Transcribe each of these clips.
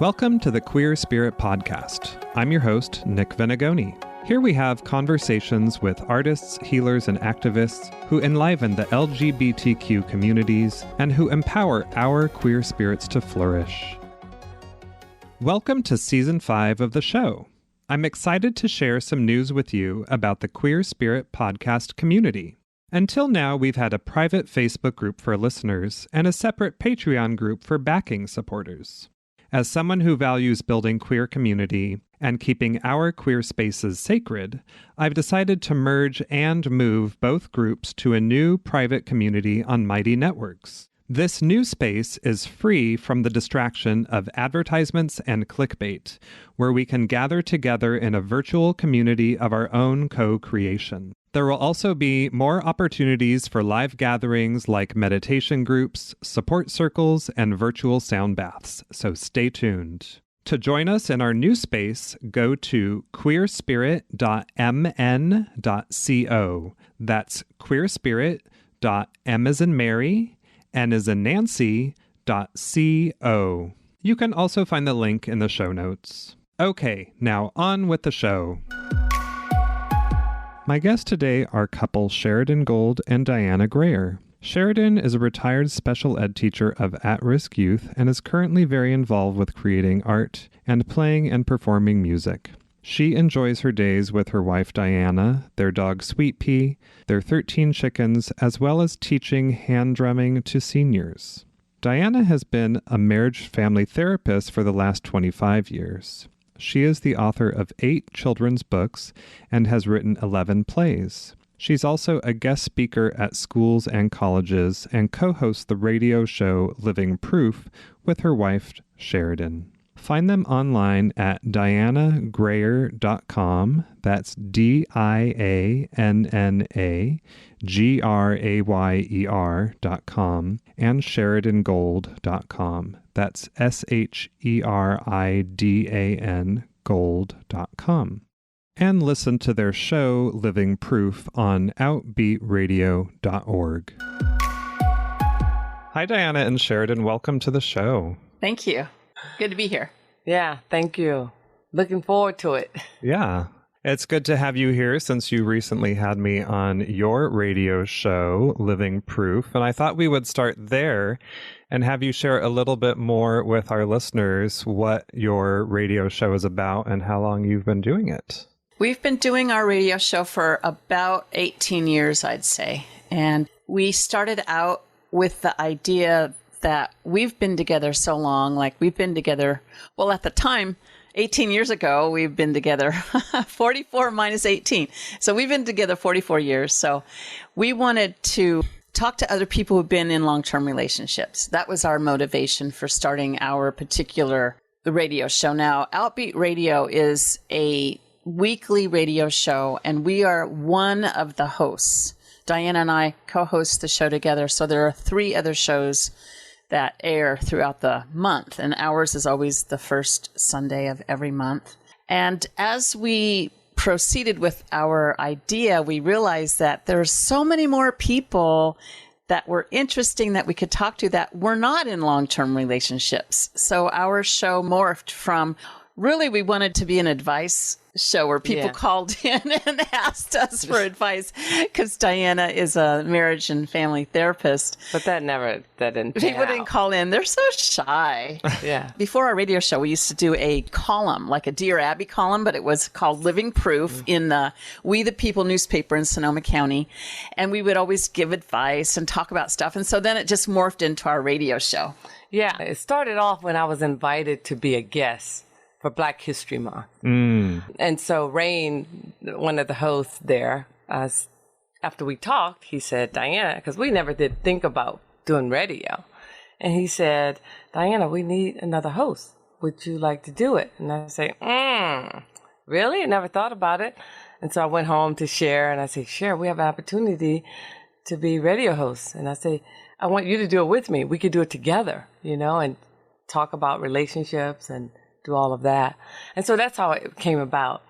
Welcome to the Queer Spirit Podcast. I'm your host, Nick Venegoni. Here we have conversations with artists, healers, and activists who enliven the LGBTQ communities and who empower our queer spirits to flourish. Welcome to Season 5 of the show. I'm excited to share some news with you about the Queer Spirit Podcast community. Until now, we've had a private Facebook group for listeners and a separate Patreon group for backing supporters. As someone who values building queer community and keeping our queer spaces sacred, I've decided to merge and move both groups to a new private community on Mighty Networks. This new space is free from the distraction of advertisements and clickbait, where we can gather together in a virtual community of our own co-creation. There will also be more opportunities for live gatherings like meditation groups, support circles, and virtual sound baths, so stay tuned. To join us in our new space, go to queerspirit.mn.co. That's queerspirit.m as in Mary, N as in Nancy, .co. You can also find the link in the show notes. Okay, now on with the show. My guests today are couple Sheridan Gold and Dianna Grayer. Sheridan is a retired special ed teacher of at-risk youth and is currently very involved with creating art and playing and performing music. She enjoys her days with her wife Dianna, their dog Sweet Pea, their 13 chickens, as well as teaching hand drumming to seniors. Dianna has been a marriage family therapist for the last 25 years. She is the author of 8 children's books and has written 11 plays. She's also a guest speaker at schools and colleges and co-hosts the radio show Living Proof with her wife, Sheridan. Find them online at diannagrayer.com. That's DIANNAGRAYER.com and SheridanGold.com. That's SHERIDAN gold.com. And listen to their show, Living Proof, on outbeatradio.org. Hi, Dianna and Sheridan. Welcome to the show. Thank you. Good to be here. Yeah, thank you. Looking forward to it. Yeah. It's good to have you here since you recently had me on your radio show, Living Proof. And I thought we would start there and have you share a little bit more with our listeners what your radio show is about and how long you've been doing it. We've been doing our radio show for about 18 years, I'd say. And we started out with the idea that we've been together so long, like we've been together, well, at the time, 18 years ago, we've been together 44 minus 18. So we've been together 44 years. So we wanted to talk to other people who've been in long-term relationships. That was our motivation for starting our particular radio show. Now, Outbeat Radio is a weekly radio show, and we are one of the hosts. Dianna and I co-host the show together. So there are 3 other shows that air throughout the month, and ours is always the first Sunday of every month. And as we proceeded with our idea, we realized that there's so many more people that were interesting that we could talk to that were not in long-term relationships. So our show morphed from, really, we wanted to be an advice show where people called in and asked us for advice, because Dianna is a marriage and family therapist. But that didn't People didn't call in. They're so shy. Yeah. Before our radio show, we used to do a column, like a Dear Abby column, but it was called Living Proof in the We the People newspaper in Sonoma County. And we would always give advice and talk about stuff. And so then it just morphed into our radio show. Yeah. It started off when I was invited to be a guest for Black History Month. And so Rain, one of the hosts there, after we talked, he said, Dianna, because we never did think about doing radio. And he said, Dianna, we need another host. Would you like to do it? And I say, really? I never thought about it. And so I went home to Cher, and I say, Cher, we have an opportunity to be radio hosts. And I say, I want you to do it with me. We could do it together, and talk about relationships and do all of that. And so that's how it came about.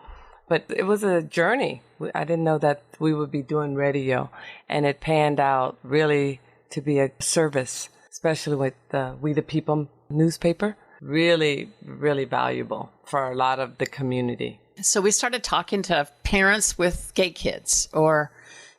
But it was a journey. I didn't know that we would be doing radio, and it panned out really to be a service especially with the We the People newspaper. Really, really valuable for a lot of the community. So we started talking to parents with gay kids, or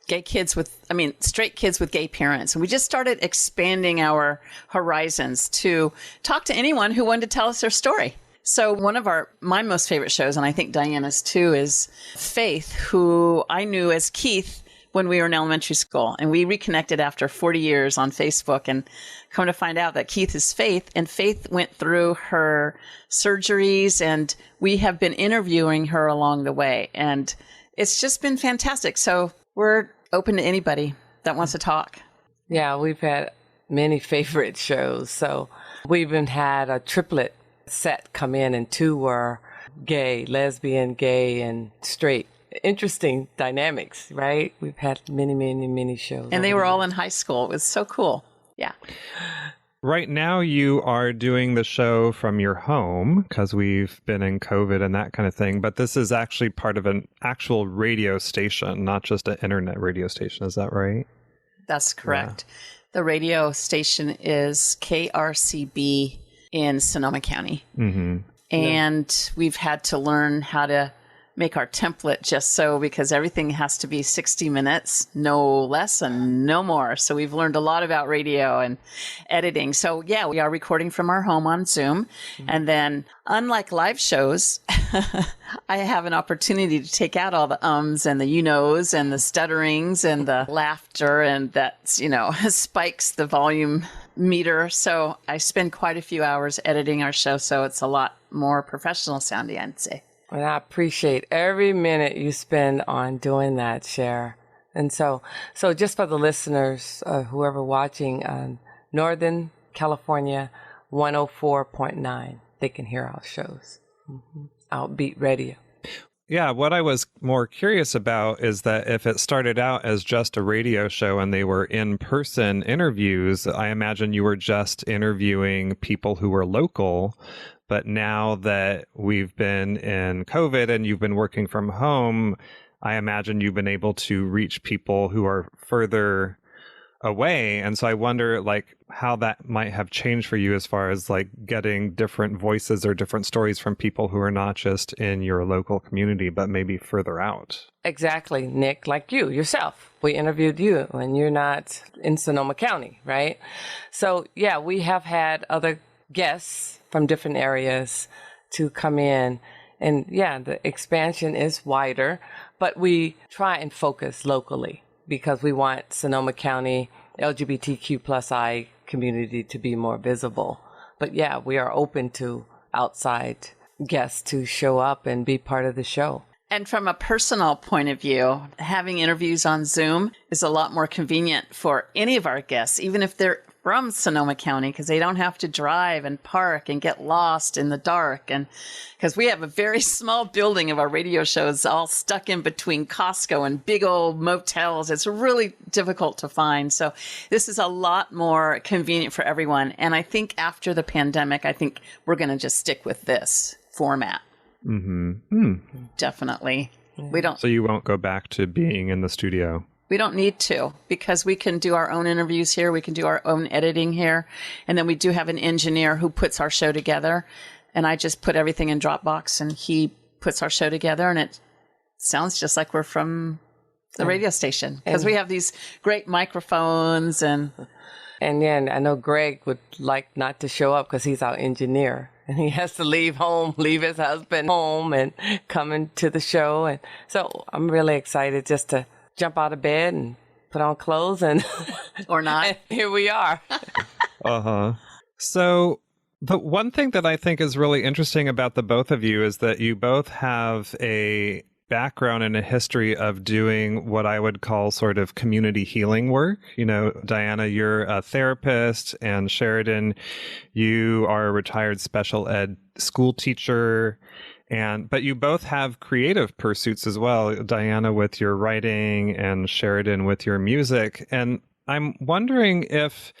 straight kids with gay parents. And we just started expanding our horizons to talk to anyone who wanted to tell us their story. So one of my most favorite shows, and I think Dianna's too, is Faith, who I knew as Keith when we were in elementary school. And we reconnected after 40 years on Facebook, and come to find out that Keith is Faith, and Faith went through her surgeries, and we have been interviewing her along the way. And it's just been fantastic. So we're open to anybody that wants to talk. Yeah, we've had many favorite shows. So we even had a triplet set come in, and 2 were gay, lesbian, gay, and straight. Interesting dynamics, right? We've had many, many, many shows. And they were all in high school. It was so cool. Yeah. Right now you are doing the show from your home because we've been in COVID and that kind of thing. But this is actually part of an actual radio station, not just an internet radio station. Is that right? That's correct. Yeah. The radio station is KRCB in Sonoma County. Mm-hmm. And we've had to learn how to make our template just so, because everything has to be 60 minutes, no less and no more. So we've learned a lot about radio and editing. So yeah, we are recording from our home on Zoom. Mm-hmm. And then unlike live shows, I have an opportunity to take out all the ums and the you-knows and the stutterings and the laughter, and that, spikes the volume meter. So I spend quite a few hours editing our show. So it's a lot more professional sounding, I'd say. And I appreciate every minute you spend on doing that, Cher. And so just for the listeners, whoever watching, Northern California 104.9, they can hear our shows. Mm-hmm. Outbeat Radio. Yeah, what I was more curious about is that if it started out as just a radio show and they were in-person interviews, I imagine you were just interviewing people who were local. But now that we've been in COVID and you've been working from home, I imagine you've been able to reach people who are further away. And so I wonder how that might have changed for you as far as getting different voices or different stories from people who are not just in your local community, but maybe further out. Exactly, Nick, like you yourself. We interviewed you and you're not in Sonoma County, right? So yeah, we have had other guests from different areas to come in. And yeah, the expansion is wider, but we try and focus locally because we want Sonoma County LGBTQ+I community to be more visible. But yeah, we are open to outside guests to show up and be part of the show. And from a personal point of view, having interviews on Zoom is a lot more convenient for any of our guests, even if they're from Sonoma County, because they don't have to drive and park and get lost in the dark. And because we have a very small building of our radio shows all stuck in between Costco and big old motels. It's really difficult to find. So this is a lot more convenient for everyone. And I think after the pandemic, we're going to just stick with this format. Mm-hmm. Definitely. So you won't go back to being in the studio? We don't need to, because we can do our own interviews here. We can do our own editing here. And then we do have an engineer who puts our show together. And I just put everything in Dropbox and he puts our show together. And it sounds just like we're from the radio station, because we have these great microphones. And yeah, I know Greg would like not to show up because he's our engineer. And he has to leave his husband home and come into the show. And so I'm really excited just to jump out of bed and put on clothes and or not. And here we are. Uh-huh. So the one thing that I think is really interesting about the both of you is that you both have a background and a history of doing what I would call sort of community healing work. Dianna, you're a therapist, and Sheridan, you are a retired special ed school teacher. But you both have creative pursuits as well, Dianna with your writing and Sheridan with your music. And I'm wondering if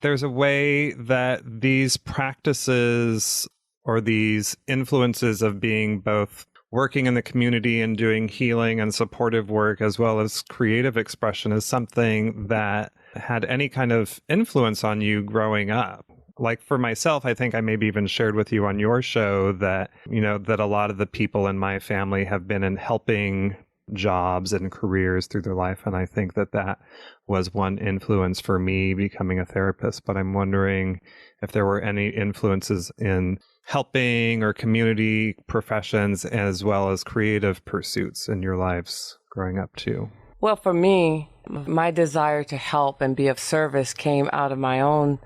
there's a way that these practices or these influences of being both working in the community and doing healing and supportive work as well as creative expression is something that had any kind of influence on you growing up. Like for myself, I think I maybe even shared with you on your show that, that a lot of the people in my family have been in helping jobs and careers through their life. And I think that was one influence for me becoming a therapist. But I'm wondering if there were any influences in helping or community professions as well as creative pursuits in your lives growing up too. Well, for me, my desire to help and be of service came out of my own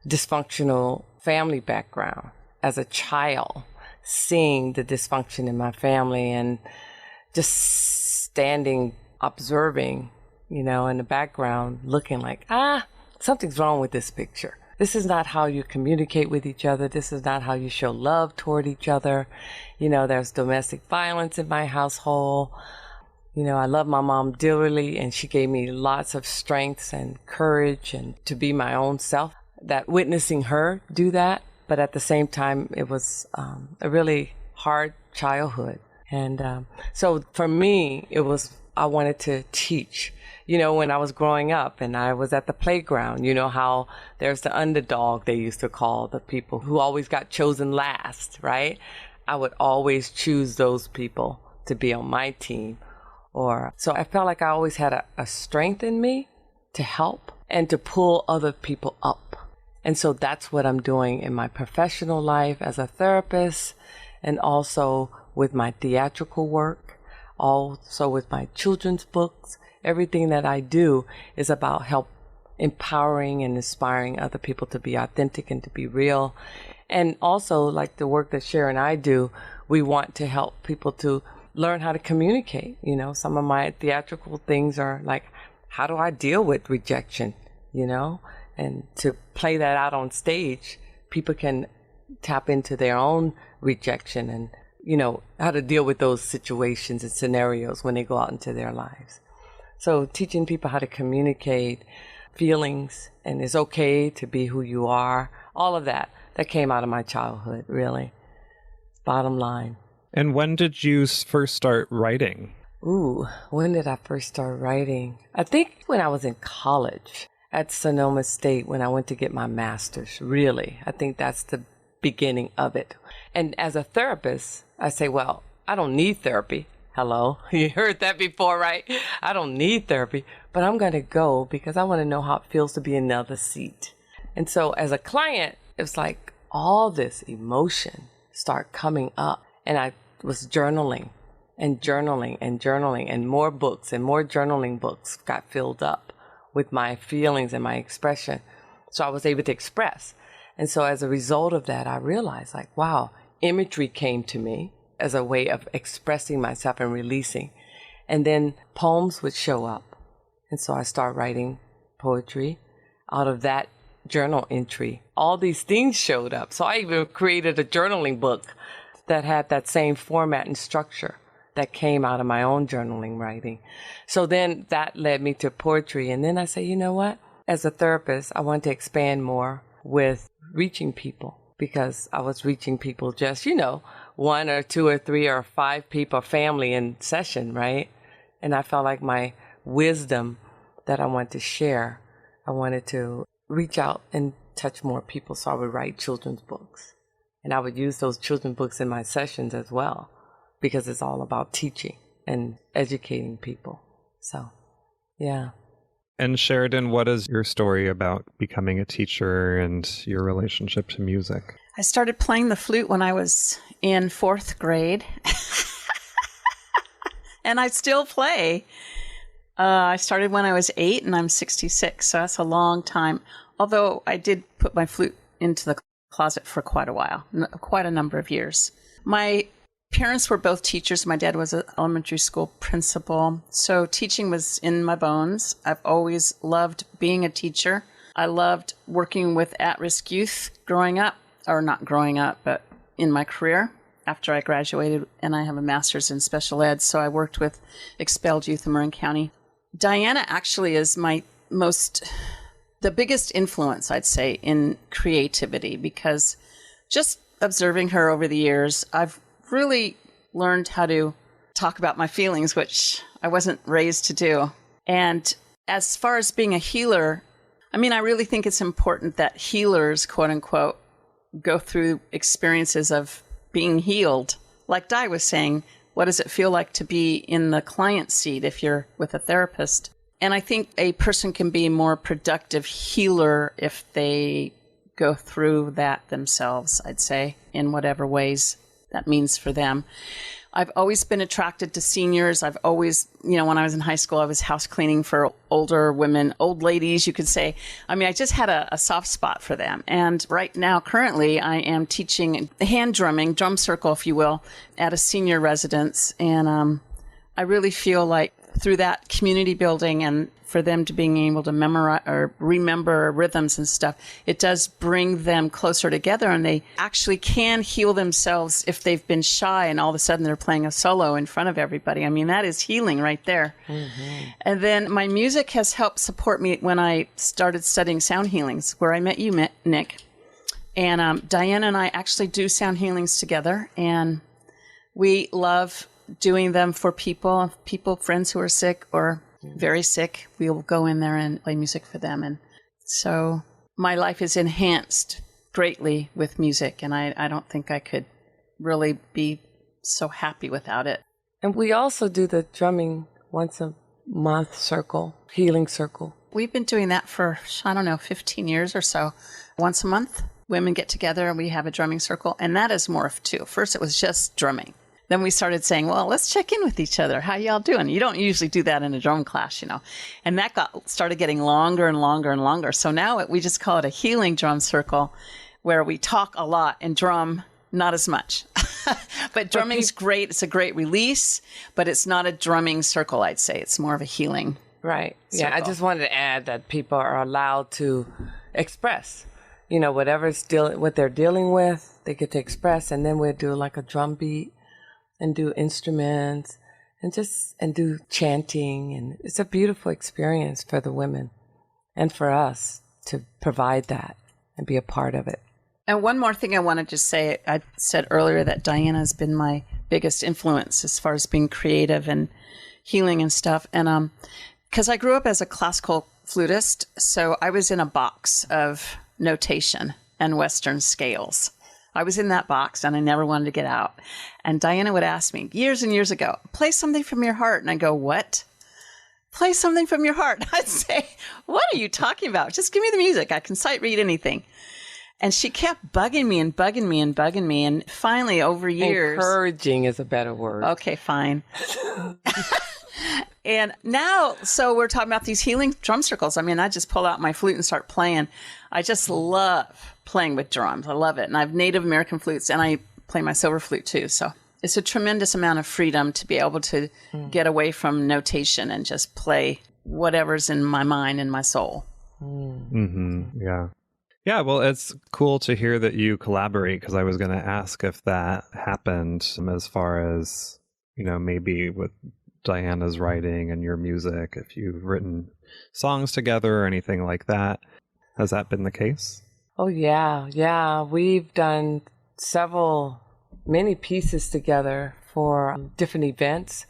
dysfunctional family background as a child, seeing the dysfunction in my family and just standing, observing, in the background, looking like, something's wrong with this picture. This is not how you communicate with each other. This is not how you show love toward each other. There's domestic violence in my household. I love my mom dearly, and she gave me lots of strengths and courage and to be my own self. That witnessing her do that, but at the same time, it was a really hard childhood. And so for me, I wanted to teach. When I was growing up and I was at the playground, how there's the underdog, they used to call the people who always got chosen last, right? I would always choose those people to be on my team. So I felt like I always had a strength in me to help and to pull other people up. And so that's what I'm doing in my professional life as a therapist, and also with my theatrical work, also with my children's books. Everything that I do is about empowering and inspiring other people to be authentic and to be real. And also, like the work that Cher and I do, we want to help people to learn how to communicate. Some of my theatrical things are like, how do I deal with rejection, And to play that out on stage, people can tap into their own rejection and, how to deal with those situations and scenarios when they go out into their lives. So teaching people how to communicate feelings, and it's okay to be who you are, all of that came out of my childhood, really. Bottom line. And when did you first start writing? When did I first start writing? I think when I was in college at Sonoma State, when I went to get my master's, really. I think that's the beginning of it. And as a therapist, I say, well, I don't need therapy. Hello? You heard that before, right? I don't need therapy, but I'm going to go because I want to know how it feels to be in the other seat. And so as a client, it's like all this emotion start coming up. And I was journaling and journaling and journaling, and more books and more journaling books got filled up with my feelings and my expression. So I was able to express. And so as a result of that, I realized like, wow, imagery came to me as a way of expressing myself and releasing. And then poems would show up. And so I started writing poetry out of that journal entry. All these things showed up. So I even created a journaling book that had that same format and structure that came out of my own journaling writing. So then that led me to poetry. And then I said, you know what? As a therapist, I want to expand more with reaching people, because I was reaching people just, one or two or three or five people, family in session, right? And I felt like my wisdom that I wanted to share, I wanted to reach out and touch more people. So I would write children's books. And I would use those children's books in my sessions as well, because it's all about teaching and educating people. So, yeah. And Sheridan, what is your story about becoming a teacher and your relationship to music? I started playing the flute when I was in 4th grade. And I still play. I started when I was 8 and I'm 66, so that's a long time. Although I did put my flute into the closet for quite a while, quite a number of years. My parents were both teachers. My dad was an elementary school principal, so teaching was in my bones. I've always loved being a teacher. I loved working with at-risk youth growing up, or not growing up, but in my career after I graduated, and I have a master's in special ed, so I worked with expelled youth in Marin County. Dianna actually is the biggest influence, I'd say, in creativity, because just observing her over the years, I've really learned how to talk about my feelings, which I wasn't raised to do. And as far as being a healer, I mean, I really think it's important that healers, quote unquote, go through experiences of being healed. Like Di was saying, what does it feel like to be in the client seat if you're with a therapist? And I think a person can be a more productive healer if they go through that themselves, I'd say, in whatever ways that means for them. I've always been attracted to seniors. I've always, when I was in high school, I was house cleaning for older women, old ladies, you could say. I mean, I just had a soft spot for them. And right now, currently, I am teaching hand drumming, drum circle, if you will, at a senior residence. And I really feel like through that community building and for them to being able to memorize or remember rhythms and stuff, it does bring them closer together, and they actually can heal themselves if they've been shy and all of a sudden they're playing a solo in front of everybody. I mean, that is healing right there. Mm-hmm. And then my music has helped support me when I started studying sound healings, where I met you, Nick. And Dianna and I actually do sound healings together, and we love doing them for people, friends who are sick or very sick. We will go in there and play music for them. And so my life is enhanced greatly with music, and I don't think I could really be so happy without it. And we also do the drumming once a month circle, healing circle. We've been doing that for, 15 years or so. Once a month, women get together and we have a drumming circle, and that has morphed too. First, it was just drumming. Then we started saying, well, let's check in with each other. How y'all doing? You don't usually do that in a drum class, And that started getting longer and longer and longer. So now we just call it a healing drum circle, where we talk a lot and drum not as much. But drumming's great. It's a great release, but it's not a drumming circle, I'd say. It's more of a healing Right. circle. Yeah, I just wanted to add that people are allowed to express, what they're dealing with, they get to express, and then we'll do like a drum beat and do instruments and do chanting. And it's a beautiful experience for the women and for us to provide that and be a part of it. And one more thing I wanted to say, I said earlier that Dianna has been my biggest influence as far as being creative and healing and stuff. And because I grew up as a classical flutist, so I was in a box of notation and Western scales. I was in that box and I never wanted to get out. And Dianna would ask me years and years ago, play something from your heart. And I go, what? Play something from your heart. I'd say, what are you talking about? Just give me the music. I can sight read anything. And she kept bugging me and bugging me and bugging me. And finally, over years... Encouraging is a better word. Okay, fine. And now, so we're talking about these healing drum circles. I mean, I just pull out my flute and start playing. I just love playing with drums. I love it. And I have Native American flutes, and I play my silver flute too. So it's a tremendous amount of freedom to be able to get away from notation and just play whatever's in my mind and my soul. Mm-hmm. Yeah. Yeah, well, it's cool to hear that you collaborate, because I was going to ask if that happened as far as, maybe with Dianna's writing and your music, if you've written songs together or anything like that. Has that been the case? Oh, yeah. Yeah. We've done many pieces together for different events.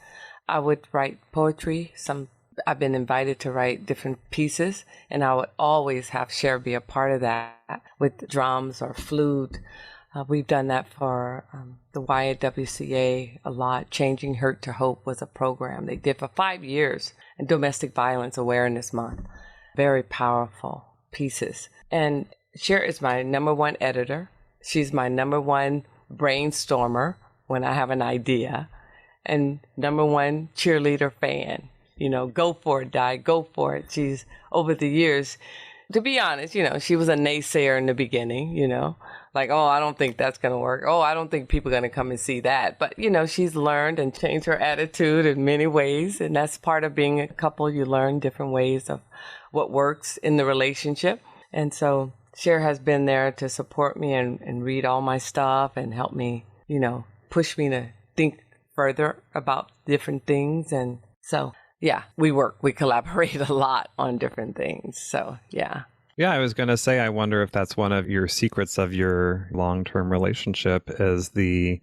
I would write poetry. I've been invited to write different pieces, and I would always have Cher be a part of that with drums or flute. We've done that for the YWCA a lot. Changing Hurt to Hope was a program they did for 5 years, and Domestic Violence Awareness Month. Very powerful pieces. And Cher is my number one editor. She's my number one brainstormer when I have an idea, and number one cheerleader fan. Go for it, Di, go for it. She's, over the years, to be honest, she was a naysayer in the beginning, like, oh, I don't think that's going to work. Oh, I don't think people are going to come and see that. But, she's learned and changed her attitude in many ways. And that's part of being a couple. You learn different ways of what works in the relationship. And so Cher has been there to support me and read all my stuff and help me, push me to think further about different things. And so, yeah, we collaborate a lot on different things. So, yeah. Yeah, I was going to say, I wonder if that's one of your secrets of your long-term relationship is the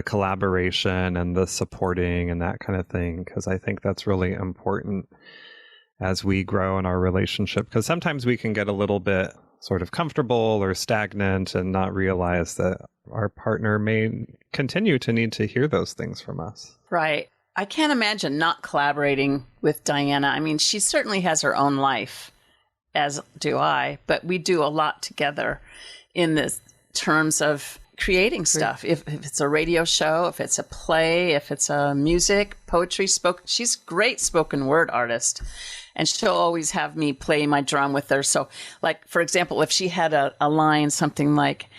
collaboration and the supporting and that kind of thing, because I think that's really important. as we grow in our relationship? Because sometimes we can get a little bit sort of comfortable or stagnant and not realize that our partner may continue to need to hear those things from us. Right. I can't imagine not collaborating with Dianna. I mean, she certainly has her own life, as do I, but we do a lot together in the terms of creating stuff. If it's a radio show, if it's a play, if it's a music, poetry, she's a great spoken word artist. And she'll always have me play my drum with her. So, like, for example, if she had a line, something like,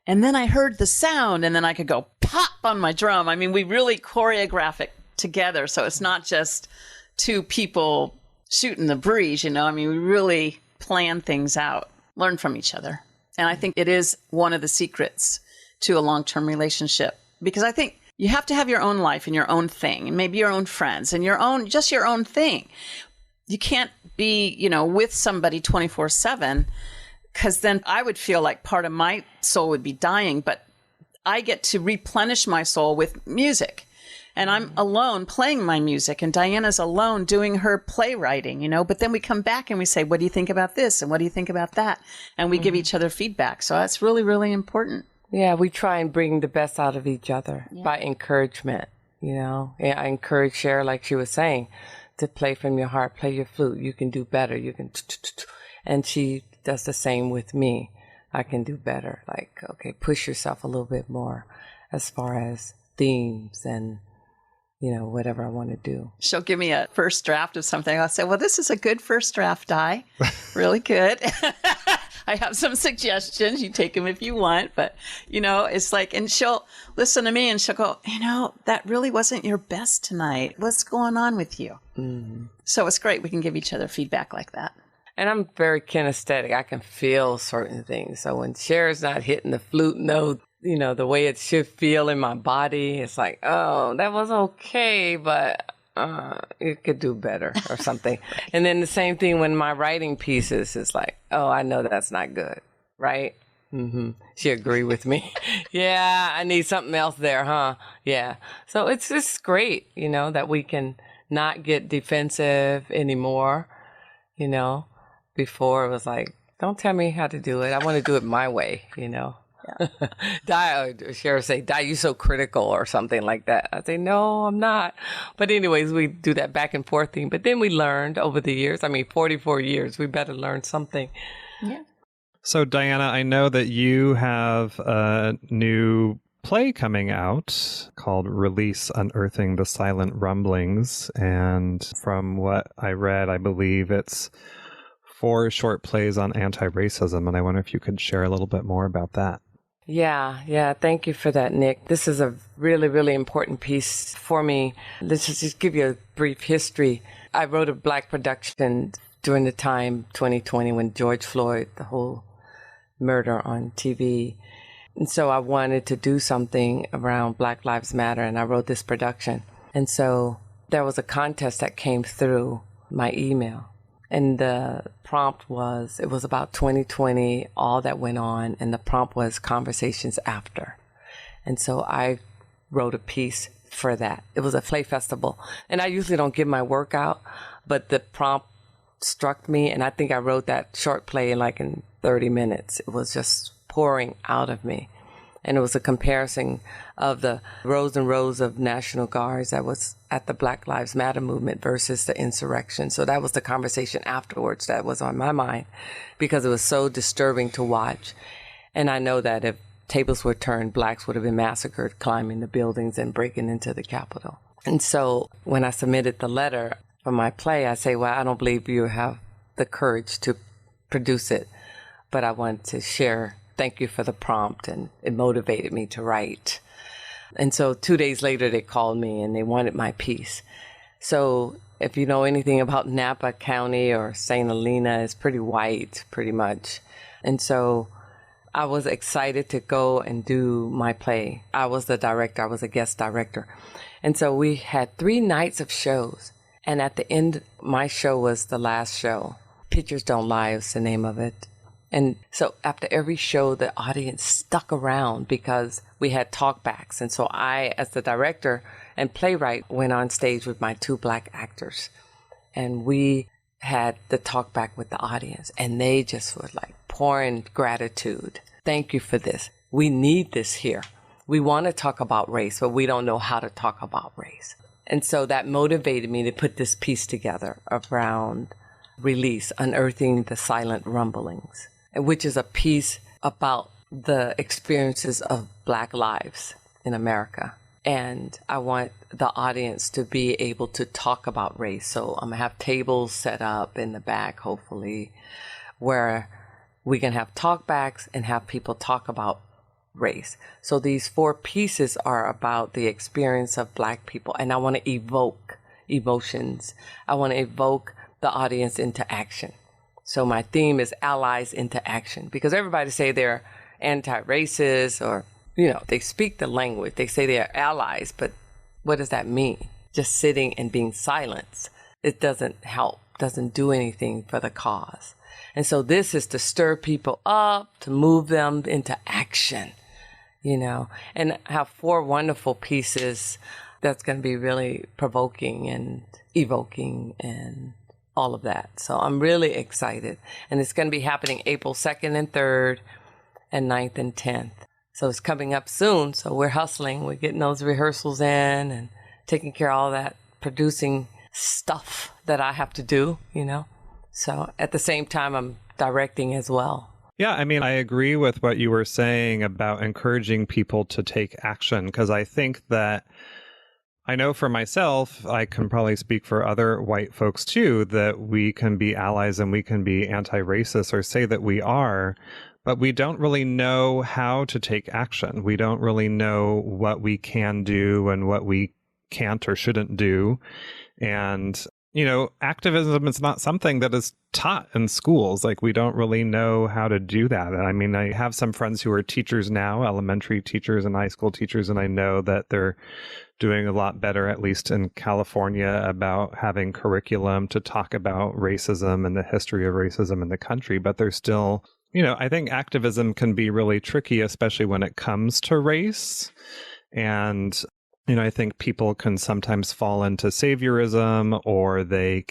and then I heard the sound, and then I could go pop on my drum. I mean, we really choreograph it together. So it's not just two people shooting the breeze, you know. I mean, we really plan things out, learn from each other. And I think it is one of the secrets to a long-term relationship, because I think you have to have your own life and your own thing, and maybe your own friends and your own thing. You can't be, you know, with somebody 24/7, because then I would feel like part of my soul would be dying, but I get to replenish my soul with music. And I'm alone playing my music, and Dianna's alone doing her playwriting, you know, but then we come back and we say, what do you think about this? And what do you think about that? And we give each other feedback. So that's really, really important. Yeah, we try and bring the best out of each other by encouragement, you know. And I encourage Cher, like she was saying, to play from your heart, play your flute. You can do better. You can, and she does the same with me. I can do better. Like, okay, push yourself a little bit more as far as themes and, you know, whatever I want to do. She'll give me a first draft of something. I'll say, well, this is a good first draft, Di. Really good. I have some suggestions. You take them if you want. But, you know, it's like, and she'll listen to me and she'll go, you know, that really wasn't your best tonight. What's going on with you? Mm-hmm. So it's great. We can give each other feedback like that. And I'm very kinesthetic. I can feel certain things. So when Cher's not hitting the flute note, you know, the way it should feel in my body, it's like, oh, that was okay, but it could do better or something. And then the same thing when my writing pieces, it's like, oh, I know that's not good, right? Mm-hmm. She agreed with me. Yeah, I need something else there, huh? Yeah. So it's just great, you know, that we can not get defensive anymore, you know. Before it was like, don't tell me how to do it. I want to do it my way, you know. Yeah. Sheriff say, Di, you so critical or something like that. I say, no, I'm not. But anyways, we do that back and forth thing. But then we learned over the years, 44 years, we better learn something. Yeah. So Dianna, I know that you have a new play coming out called Release Unearthing the Silent Rumblings. And from what I read, I believe it's 4 short plays on anti-racism. And I wonder if you could share a little bit more about that. Yeah. Thank you for that, Nick. This is a really, really important piece for me. Let's just give you a brief history. I wrote a Black production during the time 2020 when George Floyd, the whole murder on TV. And so I wanted to do something around Black Lives Matter, and I wrote this production. And so there was a contest that came through my email. And the prompt was, it was about 2020, all that went on, and the prompt was conversations after. And so I wrote a piece for that. It was a play festival. And I usually don't give my work out, but the prompt struck me, and I think I wrote that short play in 30 minutes. It was just pouring out of me. And it was a comparison of the rows and rows of National Guards that was at the Black Lives Matter movement versus the insurrection. So that was the conversation afterwards that was on my mind because it was so disturbing to watch. And I know that if tables were turned, blacks would have been massacred climbing the buildings and breaking into the Capitol. And so when I submitted the letter for my play, I say, well, I don't believe you have the courage to produce it, but I want to share. Thank you for the prompt, and it motivated me to write. And so 2 days later, they called me and they wanted my piece. So if you know anything about Napa County or St. Helena, it's pretty white, pretty much. And so I was excited to go and do my play. I was the director. I was a guest director. And so we had 3 nights of shows. And at the end, my show was the last show. Pictures Don't Lie is the name of it. And so after every show, the audience stuck around because we had talkbacks. And so I, as the director and playwright, went on stage with my 2 black actors. And we had the talk back with the audience, and they just were like pouring gratitude. Thank you for this. We need this here. We want to talk about race, but we don't know how to talk about race. And so that motivated me to put this piece together around release, Unearthing the Silent Rumblings, which is a piece about the experiences of Black lives in America. And I want the audience to be able to talk about race. So I'm going to have tables set up in the back, hopefully, where we can have talkbacks and have people talk about race. So these 4 pieces are about the experience of Black people. And I want to evoke emotions. I want to evoke the audience into action. So my theme is allies into action, because everybody say they're anti-racist, or, they speak the language. They say they're allies, but what does that mean? Just sitting and being silent. It doesn't help, doesn't do anything for the cause. And so this is to stir people up, to move them into action, and have 4 wonderful pieces that's going to be really provoking and evoking and all of that. So I'm really excited. And it's going to be happening April 2nd and 3rd and 9th and 10th. So it's coming up soon. So we're hustling. We're getting those rehearsals in and taking care of all that producing stuff that I have to do, So at the same time, I'm directing as well. Yeah, I mean, I agree with what you were saying about encouraging people to take action, because I think that, I know for myself, I can probably speak for other white folks too, that we can be allies and we can be anti-racist or say that we are, but we don't really know how to take action. We don't really know what we can do and what we can't or shouldn't do. And activism is not something that is taught in schools. Like, we don't really know how to do that. I mean, I have some friends who are teachers now, elementary teachers and high school teachers, and I know that they're doing a lot better, at least in California, about having curriculum to talk about racism and the history of racism in the country. But there's still, I think activism can be really tricky, especially when it comes to race. And I think people can sometimes fall into saviorism, or they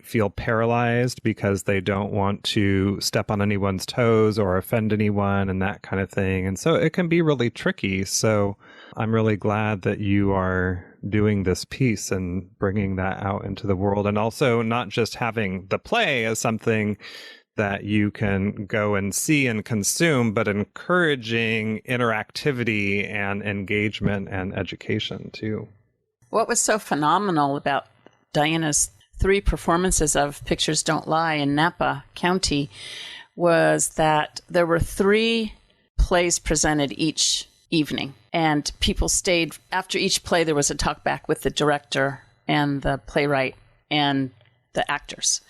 feel paralyzed because they don't want to step on anyone's toes or offend anyone and that kind of thing. And so it can be really tricky. So I'm really glad that you are doing this piece and bringing that out into the world, and also not just having the play as something that you can go and see and consume, but encouraging interactivity and engagement and education too. What was so phenomenal about Dianna's 3 performances of Pictures Don't Lie in Napa County was that there were 3 plays presented each evening, and people stayed. After each play, there was a talk back with the director and the playwright and the actors.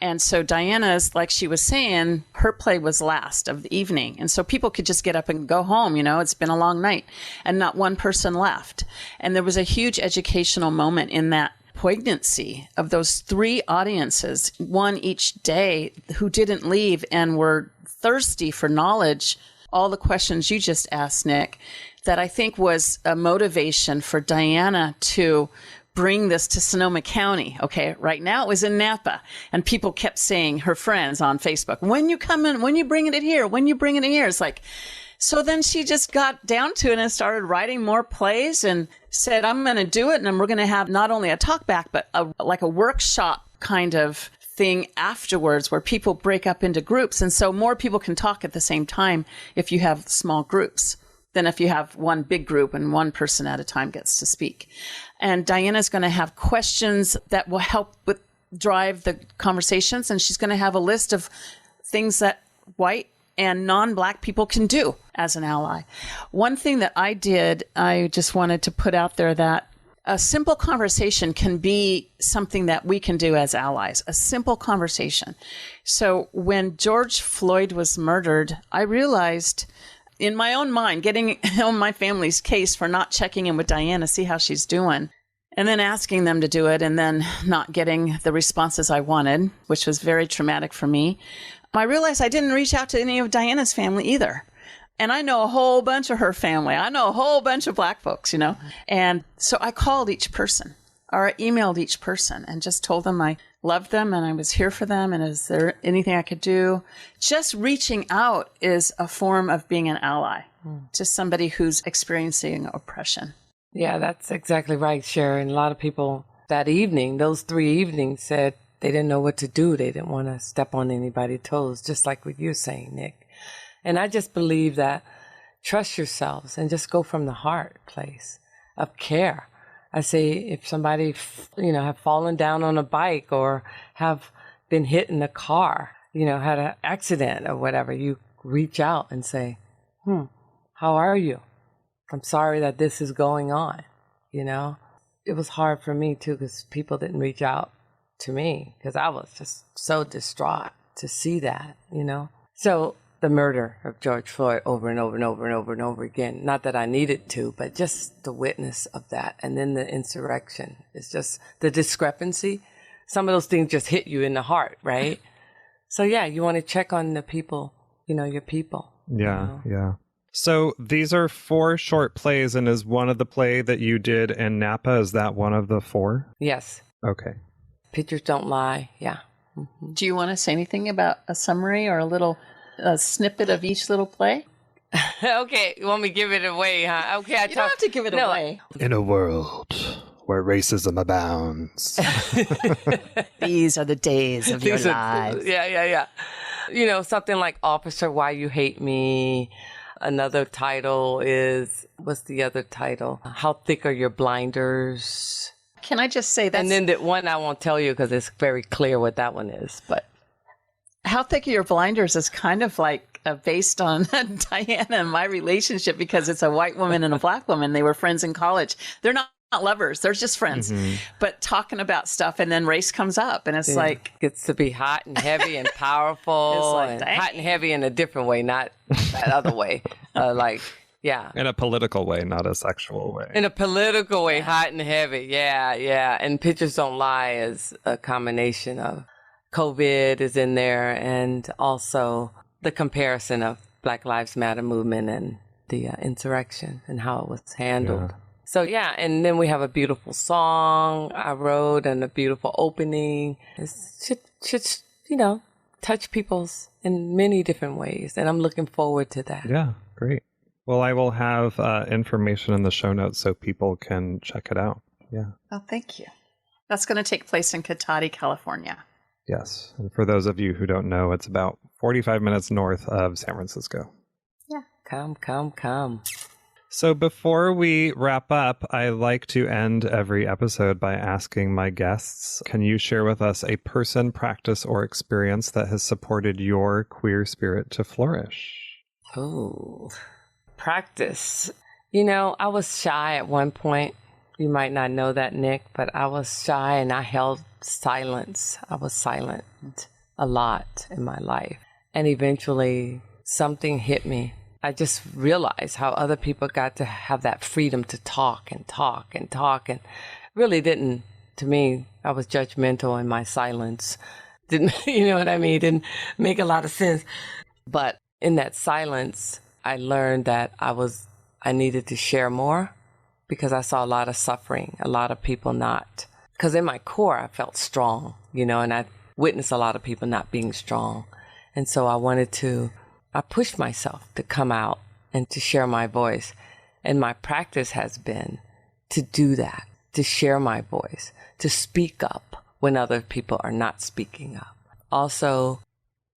And so Dianna's, like she was saying, her play was last of the evening. And so people could just get up and go home. It's been a long night, and not one person left. And there was a huge educational moment in that poignancy of those 3 audiences, one each day, who didn't leave and were thirsty for knowledge. All the questions you just asked, Nick, that I think was a motivation for Dianna to bring this to Sonoma County. Okay, right now it was in Napa, and people kept saying, her friends on Facebook, when you come in, when you bring it here, when you bring it here. It's like, so then she just got down to it and started writing more plays and said, I'm going to do it. And we're going to have not only a talk back, but like a workshop kind of thing afterwards where people break up into groups. And so more people can talk at the same time if you have small groups than if you have one big group and one person at a time gets to speak. And Dianna's going to have questions that will help drive the conversations. And she's going to have a list of things that white and non-Black people can do as an ally. One thing that I did, I just wanted to put out there that a simple conversation can be something that we can do as allies, a simple conversation. So when George Floyd was murdered, I realized in my own mind, getting on my family's case for not checking in with Dianna, see how she's doing, and then asking them to do it and then not getting the responses I wanted, which was very traumatic for me. I realized I didn't reach out to any of Dianna's family either. And I know a whole bunch of her family. I know a whole bunch of Black folks, And so I called each person or I emailed each person and just told them I loved them and I was here for them. And is there anything I could do? Just reaching out is a form of being an ally to somebody who's experiencing oppression. Yeah, that's exactly right, Sharon. A lot of people that evening, those 3 evenings, said they didn't know what to do. They didn't want to step on anybody's toes, just like what you're saying, Nick. And I just believe that trust yourselves and just go from the heart place of care. I say if somebody, have fallen down on a bike or have been hit in a car, had an accident or whatever, you reach out and say, how are you? I'm sorry that this is going on, It was hard for me, too, because people didn't reach out to me because I was just so distraught to see that, So the murder of George Floyd over and over and over and over and over again, not that I needed to, but just the witness of that. And then the insurrection. It's just the discrepancy. Some of those things just hit you in the heart, right? So, yeah, you want to check on the people, your people. Yeah, yeah. So these are 4 short plays, and is one of the play that you did in Napa, is that one of the 4? Yes. Okay. Pictures don't lie, yeah. Mm-hmm. Do you want to say anything about a summary or a snippet of each little play? Okay, you want me to give it away, huh? Okay, you don't have to give it away. In a world where racism abounds. These are the days of your lives. Yeah. Something like Officer, Why You Hate Me. Another title is, what's the other title? How Thick Are Your Blinders? Can I just say that? And then the one I won't tell you because it's very clear what that one is. But How Thick Are Your Blinders is kind of like based on Dianna and my relationship because it's a white woman and a black woman. They were friends in college. They're not lovers. They're just friends. Mm-hmm. But talking about stuff, and then race comes up, and it's like gets to be hot and heavy and powerful. It's like, and hot and heavy in a different way, not that other way. Yeah. In a political way, not a sexual way. In a political way, hot and heavy. Yeah. And Pictures Don't Lie is a combination of COVID is in there, and also the comparison of Black Lives Matter movement and the insurrection and how it was handled. Yeah. So, and then we have a beautiful song I wrote and a beautiful opening. It should, touch people's in many different ways. And I'm looking forward to that. Yeah, great. Well, I will have information in the show notes so people can check it out. Yeah. Oh, thank you. That's going to take place in Cotati, California. Yes. And for those of you who don't know, it's about 45 minutes north of San Francisco. Yeah. Come. So before we wrap up, I like to end every episode by asking my guests, can you share with us a person, practice, or experience that has supported your queer spirit to flourish? Oh, practice. I was shy at one point. You might not know that, Nick, but I was shy and I held silence. I was silent a lot in my life. And eventually something hit me. I just realized how other people got to have that freedom to talk and really didn't, to me, I was judgmental in my silence. Didn't, you know what I mean? Didn't make a lot of sense. But in that silence, I learned that I needed to share more because I saw a lot of suffering, a lot of people not. Because in my core, I felt strong, and I witnessed a lot of people not being strong. And so I pushed myself to come out and to share my voice. And my practice has been to do that, to share my voice, to speak up when other people are not speaking up. Also,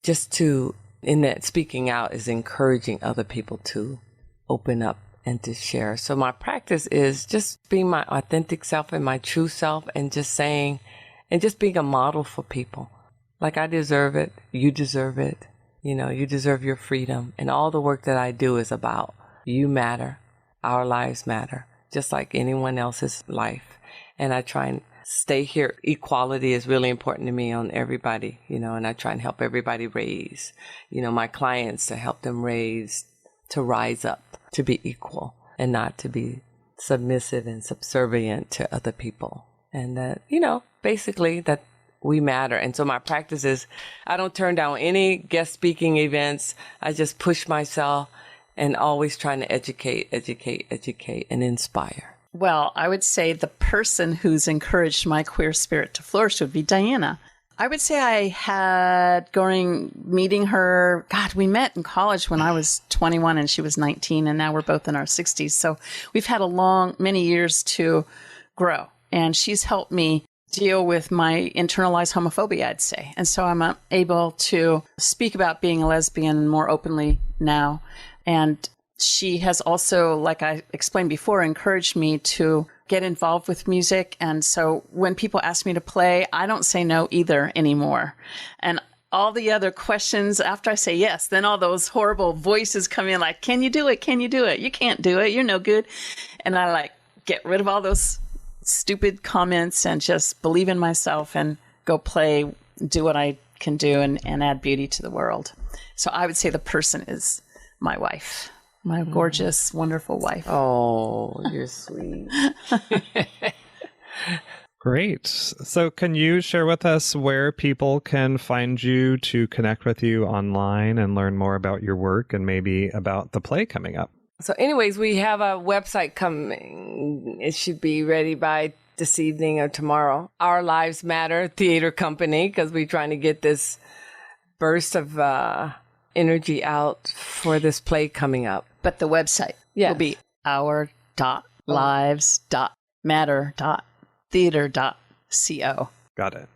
in that speaking out is encouraging other people to open up and to share. So my practice is just being my authentic self and my true self and just saying, and just being a model for people. Like, I deserve it. You deserve it. You deserve your freedom. And all the work that I do is about you matter. Our lives matter, just like anyone else's life. And I try and stay here. Equality is really important to me on everybody, and I try and help everybody raise, my clients, to help them to rise up, to be equal and not to be submissive and subservient to other people. And that, basically that we matter. And so my practice is I don't turn down any guest speaking events. I just push myself and always trying to educate and inspire. Well, I would say the person who's encouraged my queer spirit to flourish would be Dianna. I would say I had, meeting her, God, we met in college when I was 21 and she was 19, and now we're both in our 60s. So we've had many years to grow. And she's helped me deal with my internalized homophobia, I'd say. And so I'm able to speak about being a lesbian more openly now. And she has also, like I explained before, encouraged me to get involved with music. And so when people ask me to play, I don't say no either anymore. And all the other questions, after I say yes, then all those horrible voices come in like, can you do it? Can you do it? You can't do it. You're no good. And I get rid of all those stupid comments and just believe in myself and go play, do what I can do and add beauty to the world. So I would say the person is my wife. My gorgeous, wonderful wife. Oh, you're sweet. Great. So can you share with us where people can find you to connect with you online and learn more about your work and maybe about the play coming up? So anyways, we have a website coming. It should be ready by this evening or tomorrow. Our Lives Matter Theater Company, because we're trying to get this burst of energy out for this play coming up. But the website will be our.lives.matter.theater.co. Got it.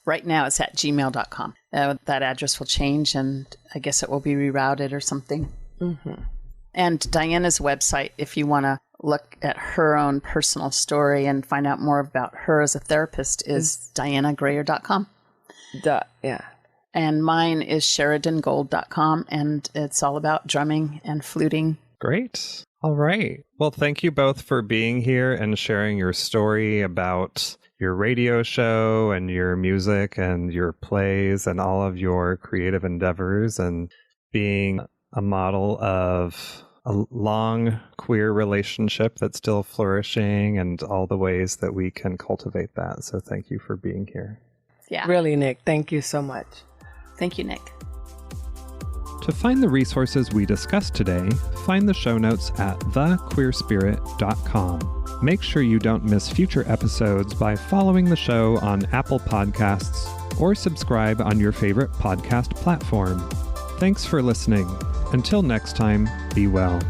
Right now it's at gmail.com. That address will change and I guess it will be rerouted or something. Mm-hmm. And Dianna's website, if you want to look at her own personal story and find out more about her as a therapist, is diannagrayer.com. Yeah. And mine is sheridangold.com, and it's all about drumming and fluting. Great. All right. Well, thank you both for being here and sharing your story about your radio show and your music and your plays and all of your creative endeavors and being a model of a long queer relationship that's still flourishing and all the ways that we can cultivate that. So thank you for being here. Yeah. Really, Nick. Thank you so much. Thank you, Nick. To find the resources we discussed today, find the show notes at thequeerspirit.com. Make sure you don't miss future episodes by following the show on Apple Podcasts or subscribe on your favorite podcast platform. Thanks for listening. Until next time, be well.